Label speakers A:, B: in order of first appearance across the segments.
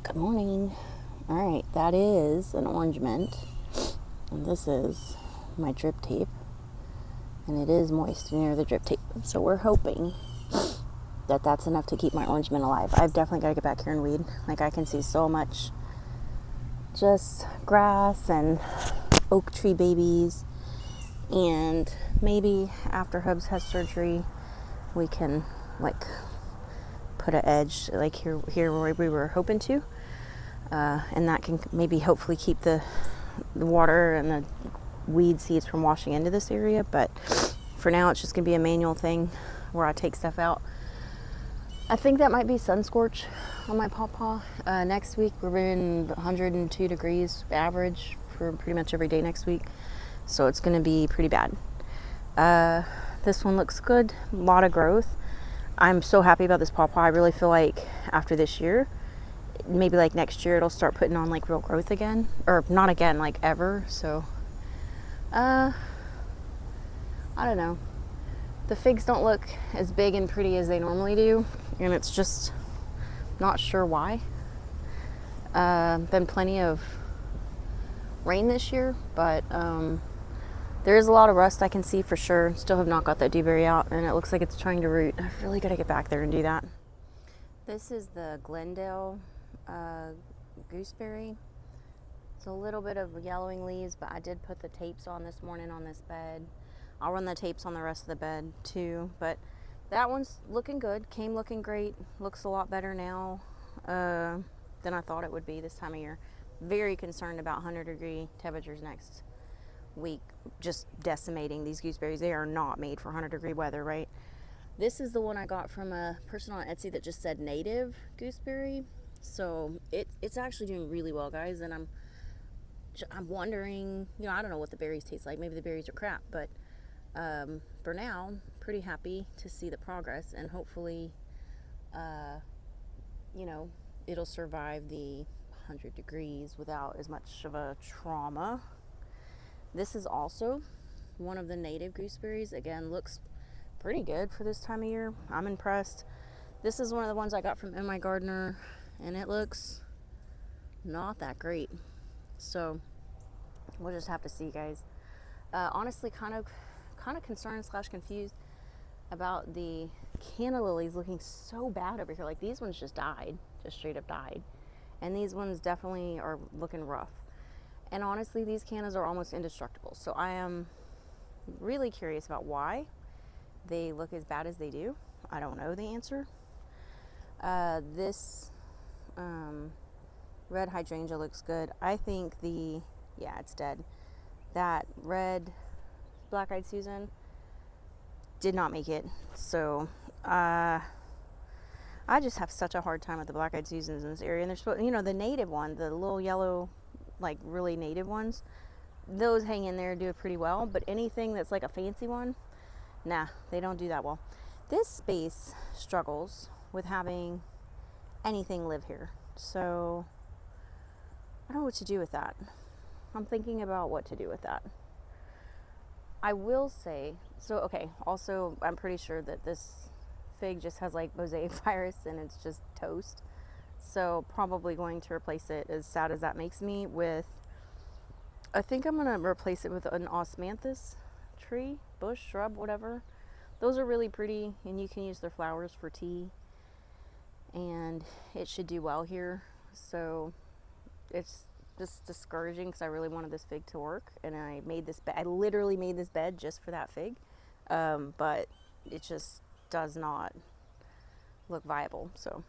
A: Good morning. All right, that is an orange mint, and this is my drip tape, and it is moist near the drip tape. So we're hoping that that's enough to keep my orange mint alive. I've definitely got to get back here and weed. Like, I can see so much just grass and oak tree babies, and maybe after Hubs has surgery, we can like put an edge like here where we were hoping to. And that can maybe hopefully keep the water and the weed seeds from washing into this area. But for now, it's just going to be a manual thing where I take stuff out. I think that might be sun scorch on my pawpaw. Next week, we're in 102 degrees average for pretty much every day next week. So it's going to be pretty bad. This one looks good. A lot of growth. I'm so happy about this pawpaw. I really feel like after this year, maybe like next year, it'll start putting on like real growth again, or not again, like ever. So I don't know, the figs don't look as big and pretty as they normally do, and it's just not sure why. Been plenty of rain this year, but there is a lot of rust I can see for sure. Still have not got that dewberry out, and it looks like it's trying to root. I've really got to get back there and do that. This is the Glendale gooseberry. It's a little bit of yellowing leaves, but I did put the tapes on this morning on this bed. I'll run the tapes on the rest of the bed too, but that one's looking good. Came looking great. Looks a lot better now than I thought it would be this time of year. Very concerned about 100-degree temperatures next week, just decimating these gooseberries. They are not made for 100-degree weather, right? This is the one I got from a person on Etsy that just said native gooseberry. So it's actually doing really well, guys, and I'm wondering, I don't know what the berries taste like. Maybe the berries are crap, but for now, pretty happy to see the progress, and hopefully, it'll survive the 100 degrees without as much of a trauma. This is also one of the native gooseberries. Again, looks pretty good for this time of year. I'm impressed. This is one of the ones I got from My Gardener, and it looks not that great. So we'll just have to see, guys. Honestly, kind of concerned / confused about the canna lilies looking so bad over here. Like, these ones just died, just straight up died, and these ones definitely are looking rough. And honestly, these cannas are almost indestructible. So I am really curious about why they look as bad as they do. I don't know the answer. This red hydrangea looks good. I think it's dead. That red black-eyed Susan did not make it. So I just have such a hard time with the black-eyed Susans in this area. And they're supposed, the native one, the little yellow, like really native ones, those hang in there, do it pretty well. But anything that's like a fancy one, nah, they don't do that well. This space struggles with having anything live here. So I don't know what to do with that. I'm thinking about what to do with that. I will say, also, I'm pretty sure that this fig just has like mosaic virus and it's just toast. So probably going to replace it, as sad as that makes me, I think I'm going to replace it with an osmanthus tree, bush, shrub, whatever. Those are really pretty, and you can use their flowers for tea, and it should do well here. So it's just discouraging because I really wanted this fig to work, and I literally made this bed just for that fig, but it just does not look viable. So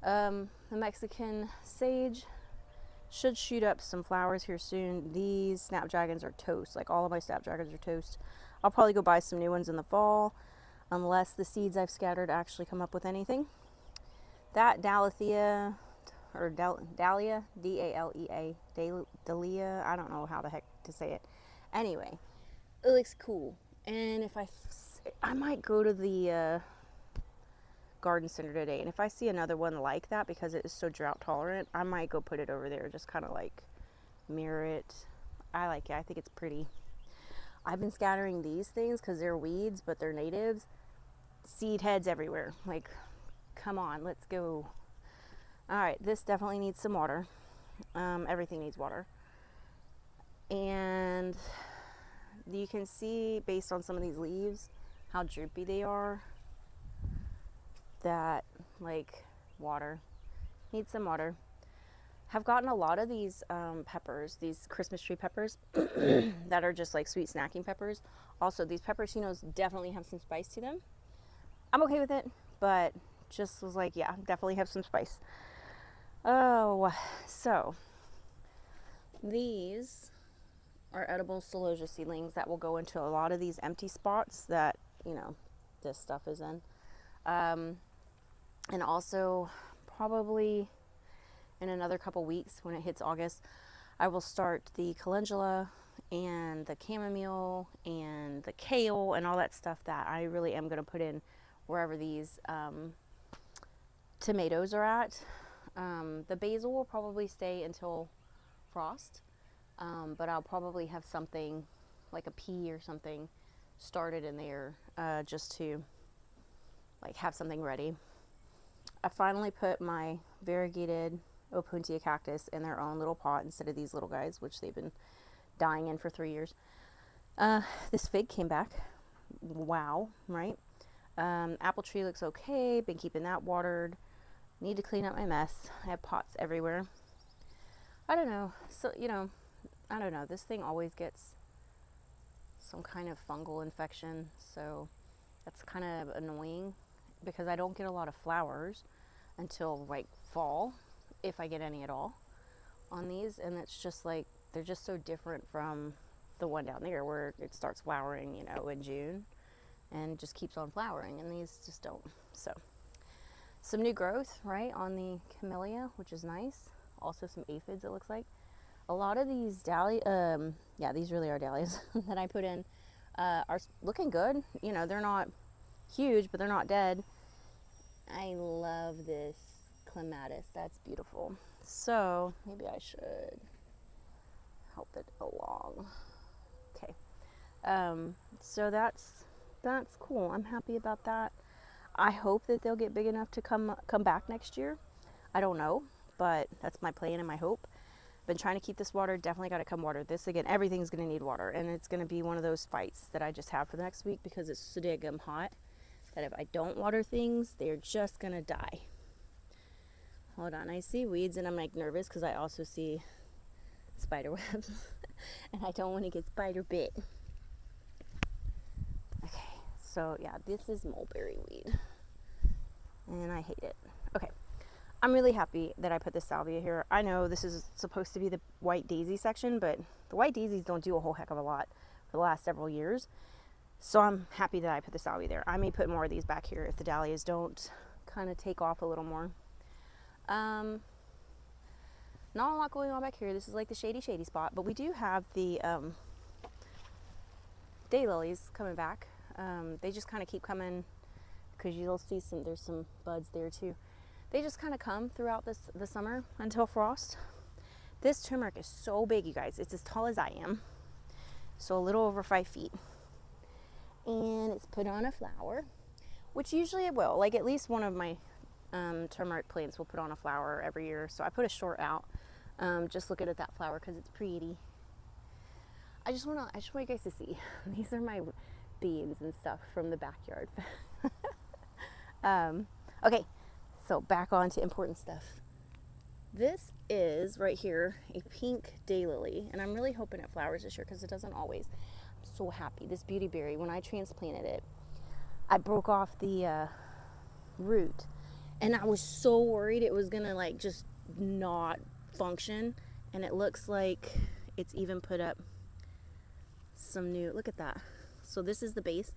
A: the Mexican sage should shoot up some flowers here soon. These snapdragons are toast. Like, all of my snapdragons are toast. I'll probably go buy some new ones in the fall, unless the seeds I've scattered actually come up with anything. That Dahlia, Dahlia, D-A-L-E-A, Dahlia, I don't know how the heck to say it. Anyway, it looks cool. And if I might go to the garden center today, and if I see another one like that, because it is so drought tolerant, I might go put it over there, just kind of like mirror it. I like it. I think it's pretty. I've been scattering these things because they're weeds, but they're natives. Seed heads everywhere. Like, come on, let's go All right, this definitely needs some water. Everything needs water. And you can see based on some of these leaves how droopy they are, that like water needs some water. Have gotten a lot of these peppers, these Christmas tree peppers that are just like sweet snacking peppers. Also, these pepperoncinos definitely have some spice to them. I'm okay with it, but just was like, yeah, definitely have some spice. Oh, so these are edible celosia seedlings that will go into a lot of these empty spots that, you know, this stuff is in. And also, probably in another couple weeks when it hits August, I will start the calendula and the chamomile and the kale and all that stuff that I really am going to put in wherever these tomatoes are at. The basil will probably stay until frost, but I'll probably have something like a pea or something started in there just to like have something ready. I finally put my variegated Opuntia cactus in their own little pot instead of these little guys, which they've been dying in for 3 years. This fig came back. Wow, right? Apple tree looks okay. Been keeping that watered. Need to clean up my mess. I have pots everywhere. I don't know. So, you know, I don't know. This thing always gets some kind of fungal infection. So that's kind of annoying because I don't get a lot of flowers until like fall, if I get any at all on these. And it's just like, they're just so different from the one down there where it starts flowering, you know, in June and just keeps on flowering, and these just don't. So some new growth, right, on the camellia, which is nice. Also some aphids, it looks like. A lot of these dahlia, yeah, these really are dahlias that I put in are looking good. You know, they're not huge, but they're not dead. I love this clematis. That's beautiful. So maybe I should help it along. Okay. So that's cool. I'm happy about that. I hope that they'll get big enough to come back next year. I don't know, but that's my plan and my hope. Been trying to keep this water. Definitely got to come water. This again, everything's going to need water, and it's going to be one of those fights that I just have for the next week because it's so daggum hot that if I don't water things, they're just going to die. Hold on, I see weeds and I'm like nervous because I also see spider webs and I don't want to get spider bit. Okay, so yeah, this is mulberry weed and I hate it. Okay, I'm really happy that I put this salvia here. I know this is supposed to be the white daisy section, but the white daisies don't do a whole heck of a lot for the last several years. So I'm happy that I put the salvia there. I may put more of these back here if the dahlias don't kind of take off a little more. Not a lot going on back here. This is like the shady spot, but we do have the daylilies coming back. They just kind of keep coming because you'll see there's some buds there too. They just kind of come throughout the summer until frost. This turmeric is so big, you guys. It's as tall as I am, so a little over 5 feet. And it's put on a flower, which usually it will. Like at least one of my turmeric plants will put on a flower every year. So I put a short out, just looking at that flower because it's pretty. I just want you guys to see. These are my beans and stuff from the backyard. Okay, so back on to important stuff. This is right here a pink daylily, and I'm really hoping it flowers this year because it doesn't always. I'm so happy. This beauty berry, when I transplanted it, I broke off the root, and I was so worried it was gonna like just not function, and it looks like it's even put up some new, look at that. So this is the base.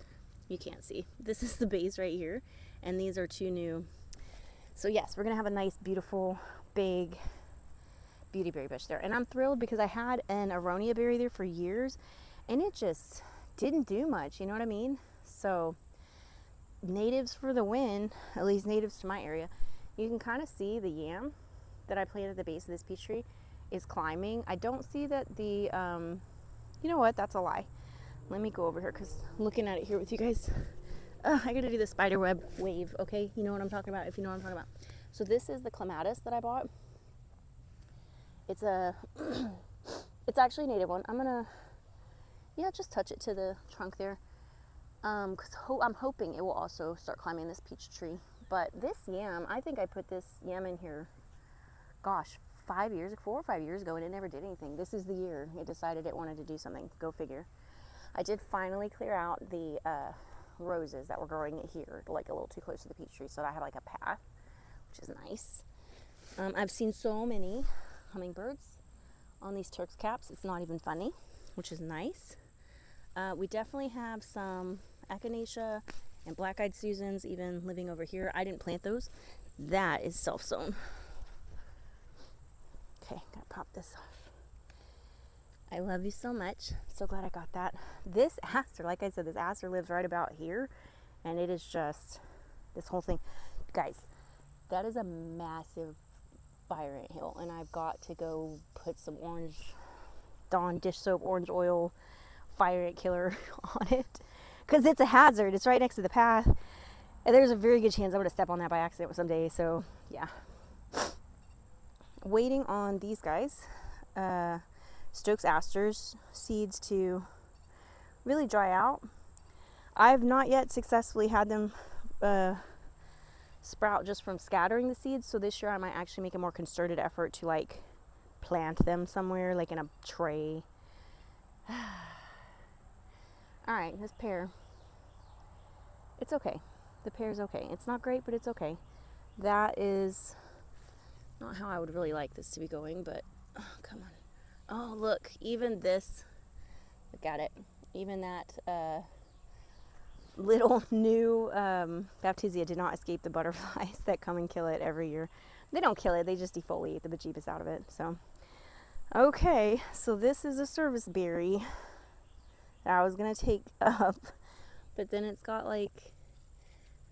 A: You can't see. This is the base right here, and these are 2 new. So yes, we're gonna have a nice, beautiful, big beauty berry bush there, and I'm thrilled because I had an aronia berry there for years, and it just didn't do much. You know what I mean? So natives for the win, at least natives to my area. You can kind of see the yam that I planted at the base of this peach tree is climbing. I don't see that the, you know what, that's a lie. Let me go over here because I'm looking at it here with you guys. I gotta do the spider web wave, okay? You know what I'm talking about, if you know what I'm talking about. So this is the clematis that I bought. It's a, it's actually a native one. I'm gonna, just touch it to the trunk there. Because I'm hoping it will also start climbing this peach tree. But this yam, I think I put this yam in here, gosh, 4 or 5 years ago, and it never did anything. This is the year it decided it wanted to do something. Go figure. I did finally clear out the roses that were growing here, like a little too close to the peach tree, so I have like a path, which is nice. I've seen so many hummingbirds on these Turk's caps. It's not even funny, which is nice. We definitely have some echinacea and black-eyed Susans even living over here. I didn't plant those. That is self-sown. Okay, gotta pop this off. I love you so much. So glad I got that. This aster, like I said, this aster lives right about here, and it is just this whole thing. Guys, that is a massive fire ant hill, and I've got to go put some Dawn dish soap orange oil fire ant killer on it, because it's a hazard. It's right next to the path, and there's a very good chance I'm going to step on that by accident someday. So yeah, waiting on these guys, Stokes asters seeds, to really dry out. I've not yet successfully had them sprout just from scattering the seeds, so this year I might actually make a more concerted effort to like plant them somewhere, like in a tray. Alright, this pear, it's okay. The pear's okay. It's not great, but it's okay. That is not how I would really like this to be going, but oh, come on. Oh, look, even this, look at it. Even that little new Baptisia did not escape the butterflies that come and kill it every year. They don't kill it, they just defoliate the bejeebus out of it. So, okay, so this is a service berry that I was going to take up, but then it's got like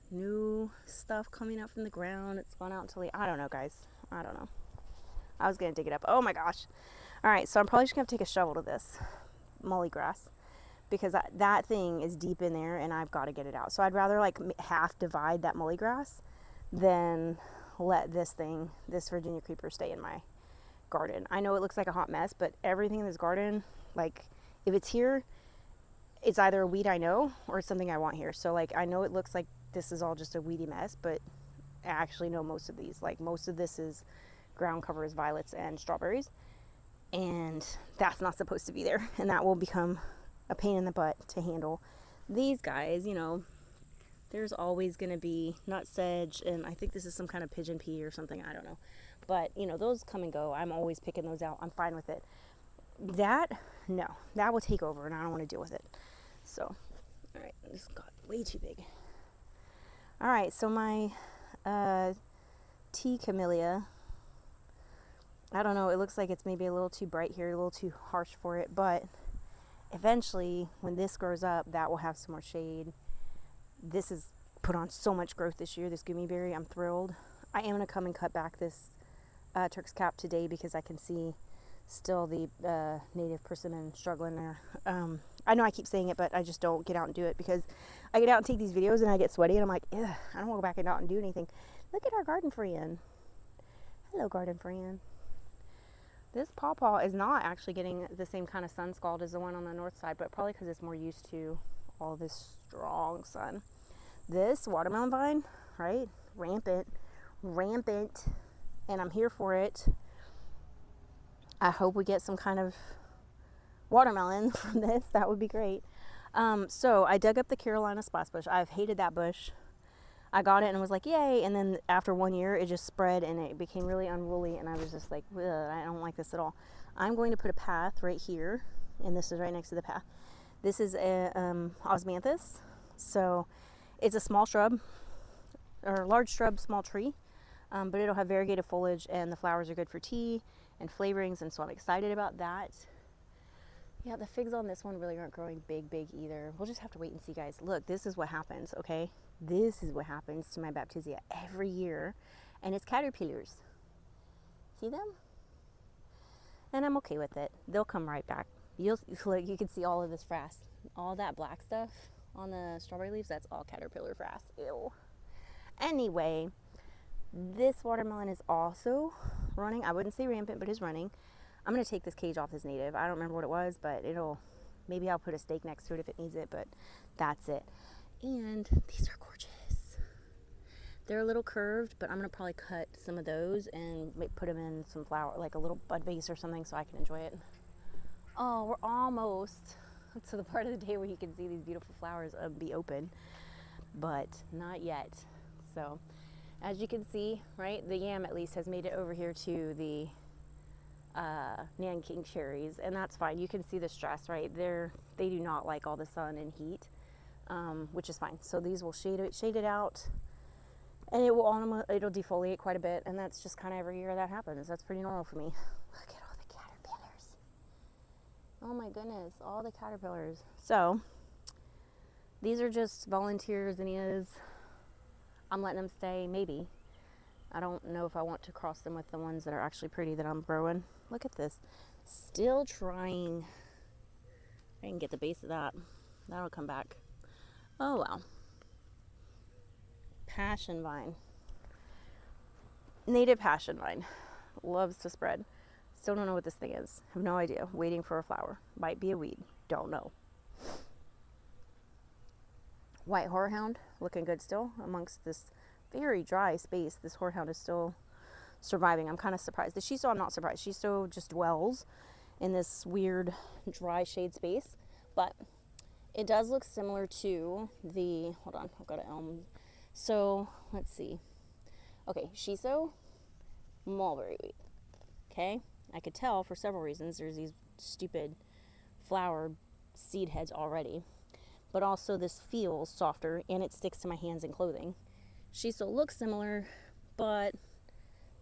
A: new stuff coming up from the ground. It's gone out until I don't know, guys. I don't know. I was going to dig it up. Oh my gosh. All right, so I'm probably just going to take a shovel to this mully grass, because that thing is deep in there and I've got to get it out. So I'd rather like half divide that mully grass than let this Virginia creeper stay in my garden. I know it looks like a hot mess, but everything in this garden, like if it's here, it's either a weed I know or it's something I want here. So like I know it looks like this is all just a weedy mess, but I actually know most of these. Like most of this is ground cover is violets and strawberries, and that's not supposed to be there, and that will become a pain in the butt to handle. These guys, there's always going to be nut sedge, and I think this is some kind of pigeon pea or something, I don't know. But, those come and go. I'm always picking those out. I'm fine with it. That will take over, and I don't want to deal with it. So, all right, this got way too big. All right, so my tea camellia, I don't know, it looks like it's maybe a little too bright here, a little too harsh for it, but eventually, when this grows up, that will have some more shade. This has put on so much growth this year, this gummy berry. I'm thrilled. I am going to come and cut back this Turk's cap today, because I can see still the native persimmon struggling there. I know I keep saying it, but I just don't get out and do it, because I get out and take these videos and I get sweaty and I'm like, ugh, I don't want to go back and out and do anything. Look at our garden friend. Hello, garden friend. This pawpaw is not actually getting the same kind of sun scald as the one on the north side, but probably because it's more used to all this strong sun. This watermelon vine, right? Rampant, and I'm here for it. I hope we get some kind of watermelon from this. That would be great. So I dug up the Carolina splash bush. I've hated that bush. I got it and was like, yay. And then after 1 year, it just spread and it became really unruly. And I was just like, I don't like this at all. I'm going to put a path right here. And this is right next to the path. This is a osmanthus. So it's a small shrub, or large shrub, small tree. But it'll have variegated foliage, and the flowers are good for tea and flavorings. And so I'm excited about that. Yeah, the figs on this one really aren't growing big either. We'll just have to wait and see, guys. Look, this is what happens, okay? This is what happens to my Baptisia every year, and it's caterpillars. See them? And I'm okay with it. They'll come right back. You can see all of this frass. All that black stuff on the strawberry leaves, that's all caterpillar frass. Ew. Anyway, This watermelon is also running. I wouldn't say rampant, but is running. I'm going to take this cage off this native. I don't remember what it was, but maybe I'll put a stake next to it if it needs it, but that's it. And these are gorgeous. They're a little curved, but I'm going to probably cut some of those and put them in some flower, like a little bud vase or something, so I can enjoy it. Oh, we're almost to the part of the day where you can see these beautiful flowers be open, but not yet. So as you can see, right, the yam at least has made it over here to the Nanking cherries, and that's fine. You can see the stress, right? They do not like all the sun and heat, which is fine. So these will shade it out, and it'll defoliate quite a bit, and that's just kind of every year that happens. That's pretty normal for me. Look at all the caterpillars. Oh my goodness, all the caterpillars. So these are just volunteer zinnias. I'm letting them stay, maybe. I don't know if I want to cross them with the ones that are actually pretty that I'm growing. Look at this. Still trying. I can get the base of that. That'll come back. Oh well. Passion vine. Native passion vine. Loves to spread. Still don't know what this thing is. Have no idea. Waiting for a flower. Might be a weed. Don't know. White horehound. Looking good still amongst this very dry space. This horehound is still surviving. I'm kind of surprised. The shiso, I'm not surprised. Shiso just dwells in this weird dry shade space, but it does look similar to the, hold on, I've got an elm. So let's see. Okay, shiso, mulberry wheat. Okay, I could tell for several reasons. There's these stupid flower seed heads already, but also this feels softer and it sticks to my hands and clothing. Shiso looks similar, but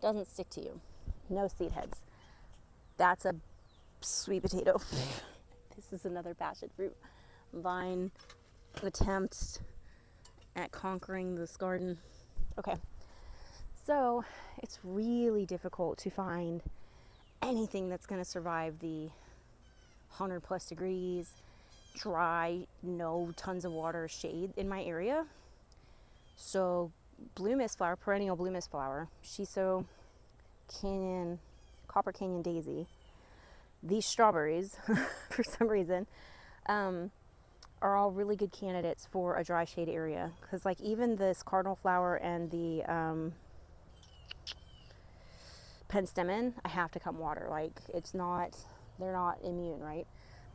A: doesn't stick to you. No seed heads. That's a sweet potato. This is another passion fruit vine attempt at conquering this garden. Okay, so it's really difficult to find anything that's going to survive the 100+ degrees, dry, no tons of water, shade in my area. So blue mist flower, perennial blue mist flower, shiso, canyon, copper canyon daisy, these strawberries for some reason are all really good candidates for a dry shade area, because like even this cardinal flower and the penstemon, I have to come water. Like they're not immune, right?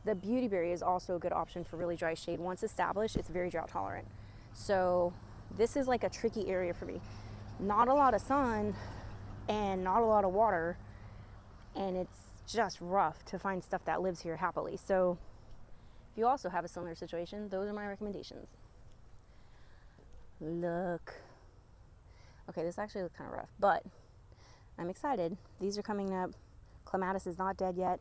A: The beautyberry is also a good option for really dry shade. Once established, it's very drought tolerant. So this is like a tricky area for me. Not a lot of sun and not a lot of water, and it's just rough to find stuff that lives here happily. So if you also have a similar situation, those are my recommendations. Look. Okay, this actually looks kind of rough, but I'm excited. These are coming up. Clematis is not dead yet.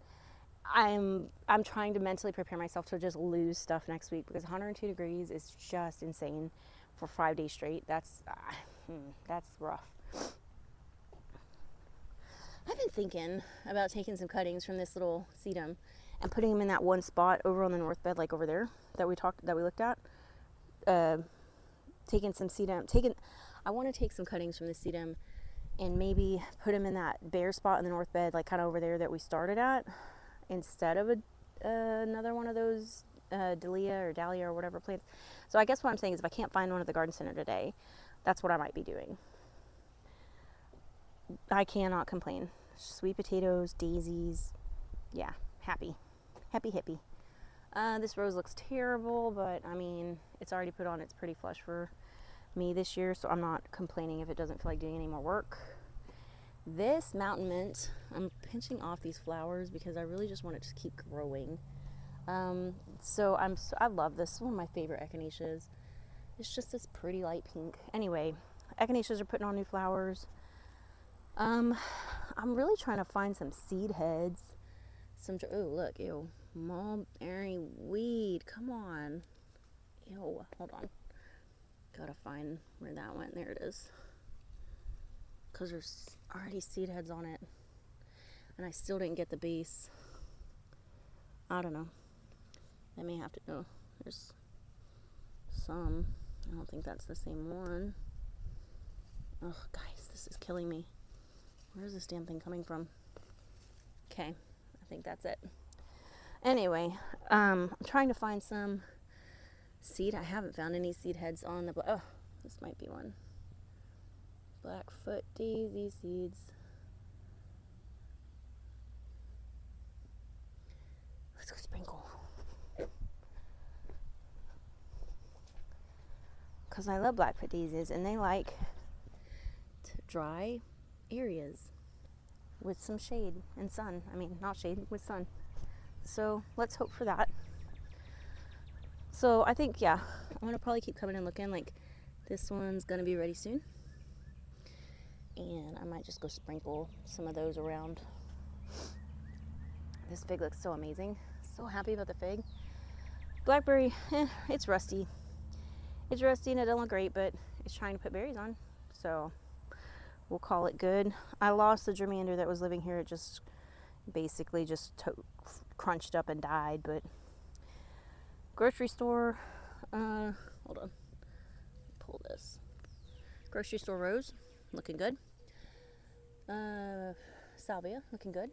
A: I'm trying to mentally prepare myself to just lose stuff next week, because 102 degrees is just insane for 5 days straight. That's rough. I've been thinking about taking some cuttings from this little sedum and putting them in that one spot over on the north bed, like over there that we looked at. Taking some sedum. I want to take some cuttings from the sedum and maybe put them in that bare spot in the north bed, like kind of over there that we started at, instead of another one of those dahlia or whatever plants. So I guess what I'm saying is, if I can't find one at the garden center today, that's what I might be doing. I cannot complain. Sweet potatoes, daisies, yeah, happy hippie. This rose looks terrible, but I mean, it's already put on its pretty flush for me this year, so I'm not complaining if it doesn't feel like doing any more work. This mountain mint, I'm pinching off these flowers because I really just want it to keep growing. I love this. One of my favorite echinaceas. It's just this pretty light pink. Anyway, echinaceas are putting on new flowers. I'm really trying to find some seed heads. Oh look, ew, mulberry weed. Come on, ew. Hold on. Gotta find where that went. There it is. Because there's already seed heads on it. And I still didn't get the base. I don't know. I may have to, oh, there's some. I don't think that's the same one. Oh, guys. This is killing me. Where is this damn thing coming from? Okay, I think that's it. Anyway, I'm trying to find some seed. I haven't found any seed heads on the... Oh, this might be one. Blackfoot daisy seeds. Let's go sprinkle. Because I love Blackfoot daisies, and they like dry areas with some shade and sun. I mean, not shade, with sun. So let's hope for that. So I think, yeah, I'm going to probably keep coming and looking. Like, this one's going to be ready soon. And I might just go sprinkle some of those around. This fig looks so amazing. So happy about the fig. Blackberry, it's rusty. It's rusty and it doesn't look great, but it's trying to put berries on. So we'll call it good. I lost the germander that was living here. It just basically just crunched up and died. But grocery store, hold on, pull this. Grocery store rose, looking good. Salvia, looking good.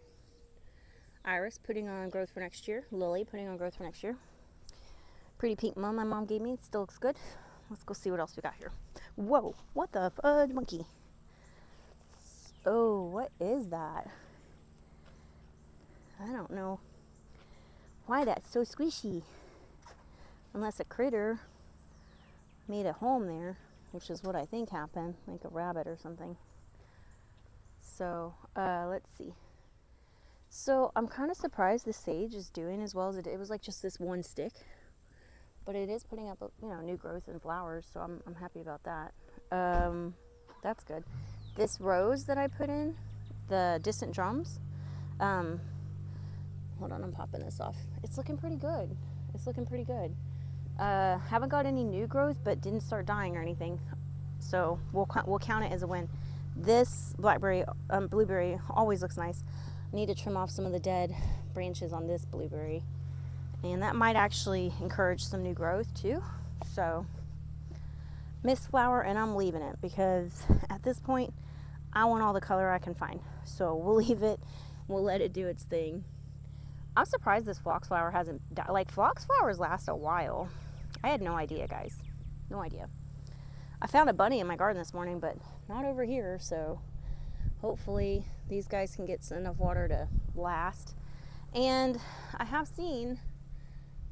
A: Iris, putting on growth for next year. Lily, putting on growth for next year. Pretty pink mum my mom gave me, it still looks good. Let's go see what else we got here. Whoa, what the fudge monkey? Oh, what is that? I don't know why that's so squishy. Unless a critter made a home there, which is what I think happened, like a rabbit or something. So, let's see. So, I'm kind of surprised the sage is doing as well as it did. It was like just this one stick. But it is putting up, new growth and flowers, so I'm happy about that. That's good. This rose that I put in, the distant drums, hold on, I'm popping this off. It's looking pretty good. Haven't got any new growth, but didn't start dying or anything, so we'll count it as a win. This blueberry always looks nice. I need to trim off some of the dead branches on this blueberry. And that might actually encourage some new growth too. So, missed flower, and I'm leaving it because at this point, I want all the color I can find. So we'll leave it. We'll let it do its thing. I'm surprised this phlox flower hasn't died. Like, phlox flowers last a while. I had no idea, guys. No idea. I found a bunny in my garden this morning, but not over here. So hopefully these guys can get enough water to last. And I have seen...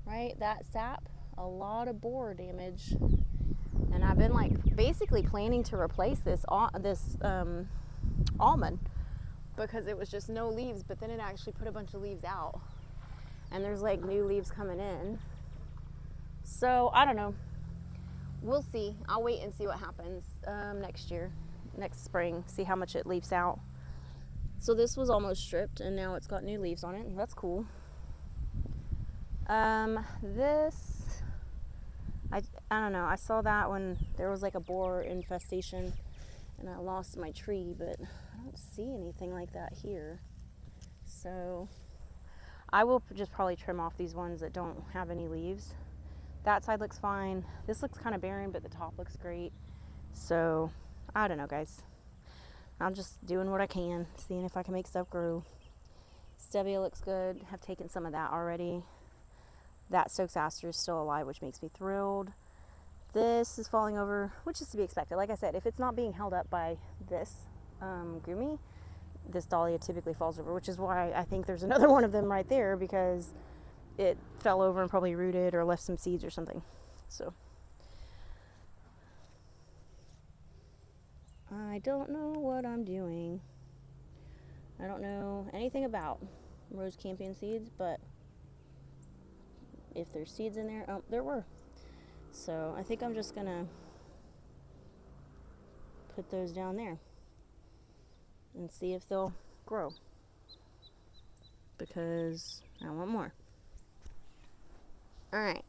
A: right, that sap, a lot of borer damage, and I've been basically planning to replace this almond because it was just no leaves, but then it actually put a bunch of leaves out, and there's new leaves coming in. So I don't know, we'll see. I'll wait and see what happens next spring, see how much it leaves out. So this was almost stripped, and now it's got new leaves on it, and that's cool. This, I don't know, I saw that when there was a borer infestation and I lost my tree, but I don't see anything like that here. So I will just probably trim off these ones that don't have any leaves. That side looks fine. This looks kind of barren, but the top looks great. So I don't know, guys. I'm just doing what I can, seeing if I can make stuff grow. Stevia looks good. Have taken some of that already. That Stokes Aster is still alive, which makes me thrilled. This is falling over, which is to be expected. Like I said, if it's not being held up by this gumi, this dahlia typically falls over, which is why I think there's another one of them right there, because it fell over and probably rooted or left some seeds or something. So I don't know what I'm doing. I don't know anything about rose campion seeds, but if there's seeds in there, oh, there were. So I think I'm just gonna put those down there and see if they'll grow, because I want more. All right,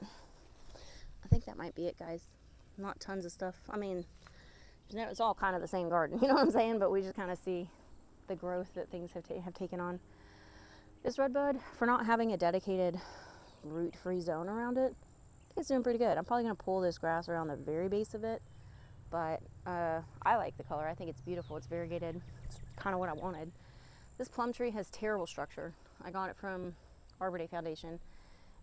A: I think that might be it, guys. Not tons of stuff. I mean, it's all kind of the same garden, you know what I'm saying? But we just kind of see the growth that things have taken on. This redbud, for not having a dedicated root-free zone around it, it's doing pretty good. I'm probably going to pull this grass around the very base of it but I like the color. I think it's beautiful. It's variegated. It's kind of what I wanted. This plum tree has terrible structure. I got it from Arbor Day Foundation,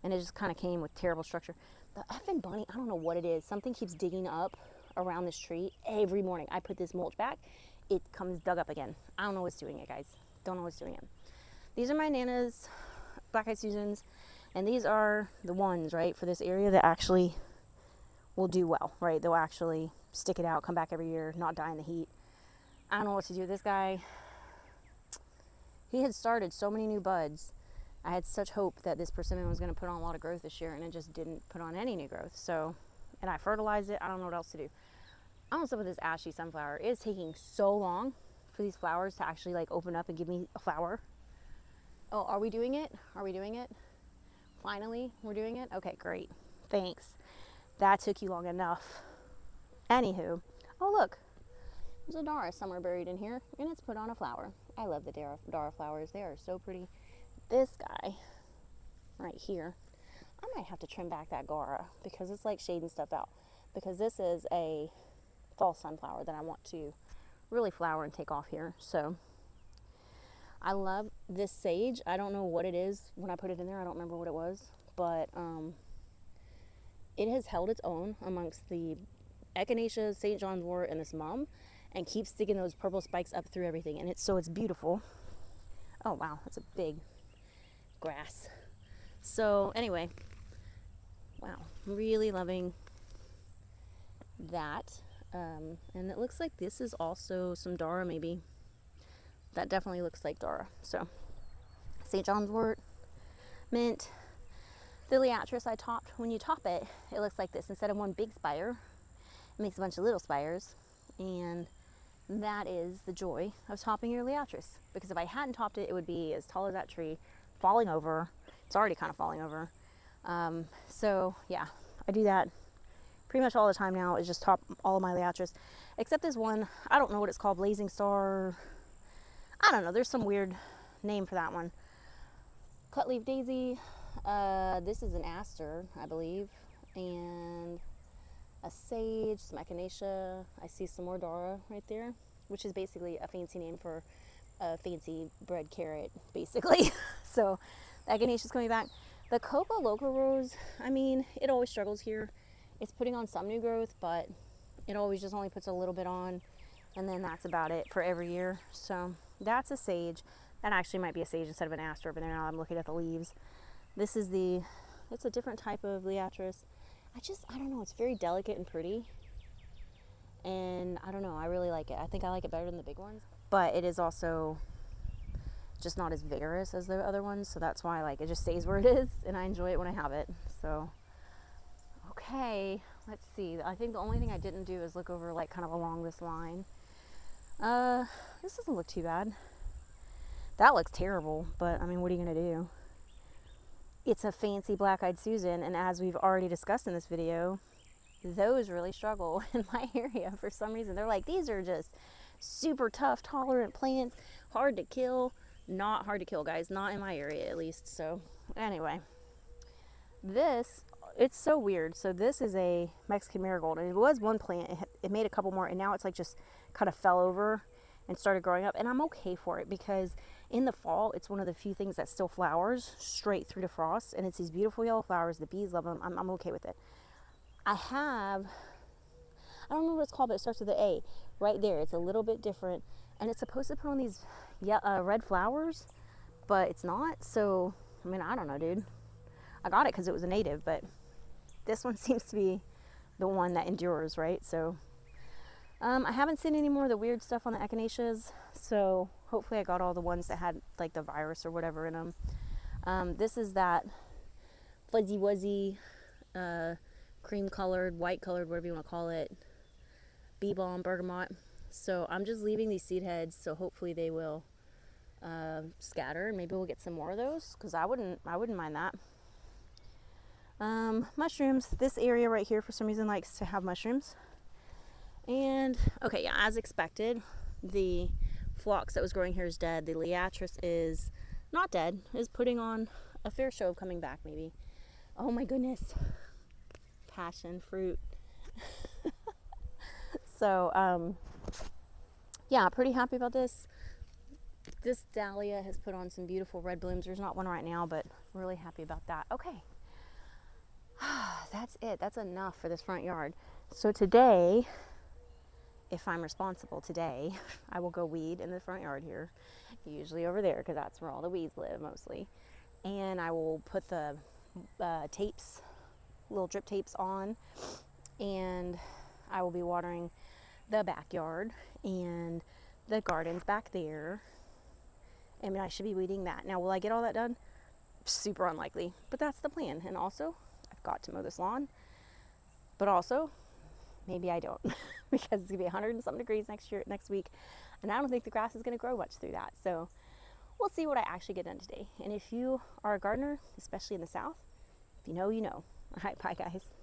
A: and it just kind of came with terrible structure. The effing bunny, I don't know what it is. Something keeps digging up around this tree every morning. I put this mulch back, it comes dug up again. I don't know what's doing it, guys. Don't know what's doing it. These are my Nana's Black-Eyed Susans, and these are the ones, right, for this area that actually will do well, right? They'll actually stick it out, come back every year, not die in the heat. I don't know what to do with this guy. He had started so many new buds. I had such hope that this persimmon was going to put on a lot of growth this year, and it just didn't put on any new growth. So, and I fertilized it. I don't know what else to do. I don't know what's up with this ashy sunflower. It is taking so long for these flowers to actually like open up and give me a flower. Oh, are we doing it? Are we doing it? Finally, we're doing it? Okay, great. Thanks. That took you long enough. Anywho, oh look, there's a Dara somewhere buried in here, and it's put on a flower. I love the Dara flowers. They are so pretty. This guy right here, I might have to trim back that Dara because it's like shading stuff out, because this is a false sunflower that I want to really flower and take off here. So I love this sage. I don't know what it is. When I put it in there, I don't remember what it was, but it has held its own amongst the echinacea, St. John's wort, and this mum, and keeps sticking those purple spikes up through everything, and it's beautiful. Oh wow, that's a big grass. So anyway, wow, really loving that. And it looks like this is also some Dara, maybe. That definitely looks like Dara. So St. John's wort, mint. The Liatris I topped, when you top it, it looks like this. Instead of one big spire, it makes a bunch of little spires. And that is the joy of topping your Liatris. Because if I hadn't topped it, it would be as tall as that tree, falling over. It's already kind of falling over. So yeah, I do that pretty much all the time now, is just top all of my Liatris. Except this one, I don't know what it's called, Blazing Star. I don't know, there's some weird name for that one. Cutleaf Daisy. This is an aster, I believe, and a sage, some echinacea. I see some more Dara right there, which is basically a fancy name for a fancy bread carrot, basically. So the echinacea's coming back. The Copa Loca Rose, I mean, it always struggles here. It's putting on some new growth, but it always just only puts a little bit on, and then that's about it for every year. So that's a sage. That actually might be a sage instead of an aster, but now I'm looking at the leaves. This is it's a different type of Liatris. I don't know, it's very delicate and pretty. And I don't know, I really like it. I think I like it better than the big ones. But it is also just not as vigorous as the other ones, so that's why it just stays where it is, and I enjoy it when I have it. So, okay, let's see. I think the only thing I didn't do is look over kind of along this line. This doesn't look too bad. That looks terrible, but I mean, what are you gonna do? It's a fancy Black-Eyed Susan, and as we've already discussed in this video, those really struggle in my area for some reason. They're like, these are just super tough, tolerant plants, hard to kill. Not hard to kill, guys, not in my area at least. So anyway, it's so weird. So this is a Mexican marigold, and it was one plant. It made a couple more, and now it's just kind of fell over and started growing up, and I'm okay for it, because in the fall it's one of the few things that still flowers straight through to frost, and it's these beautiful yellow flowers. The bees love them. I'm okay with it. I don't remember what it's called, but it starts with an A right there. It's a little bit different, and it's supposed to put on these red flowers, but it's not. So I mean, I don't know, dude. I got it because it was a native, but this one seems to be the one that endures, right? So I haven't seen any more of the weird stuff on the echinaceas, so hopefully I got all the ones that had the virus or whatever in them. This is that fuzzy wuzzy, cream colored, white colored, whatever you want to call it, bee balm, bergamot. So I'm just leaving these seed heads, so hopefully they will scatter, and maybe we'll get some more of those, because I wouldn't mind that. Mushrooms. This area right here for some reason likes to have mushrooms. And okay, yeah, as expected, the phlox that was growing here is dead. The Liatris is not dead, is putting on a fair show of coming back, maybe. Oh my goodness, passion fruit. So, yeah, pretty happy about this. This dahlia has put on some beautiful red blooms. There's not one right now, but really happy about that. Okay, that's it. That's enough for this front yard. So today, if I'm responsible today, I will go weed in the front yard here, usually over there because that's where all the weeds live mostly. And I will put the tapes, little drip tapes on, and I will be watering the backyard and the gardens back there. I mean, I should be weeding that. Now, will I get all that done? Super unlikely, but that's the plan. And also, I've got to mow this lawn, but also, maybe I don't because it's gonna be 100 and something degrees next week, and I don't think the grass is gonna grow much through that. So we'll see what I actually get done today. And if you are a gardener, especially in the South, if you know, you know. All right, bye guys.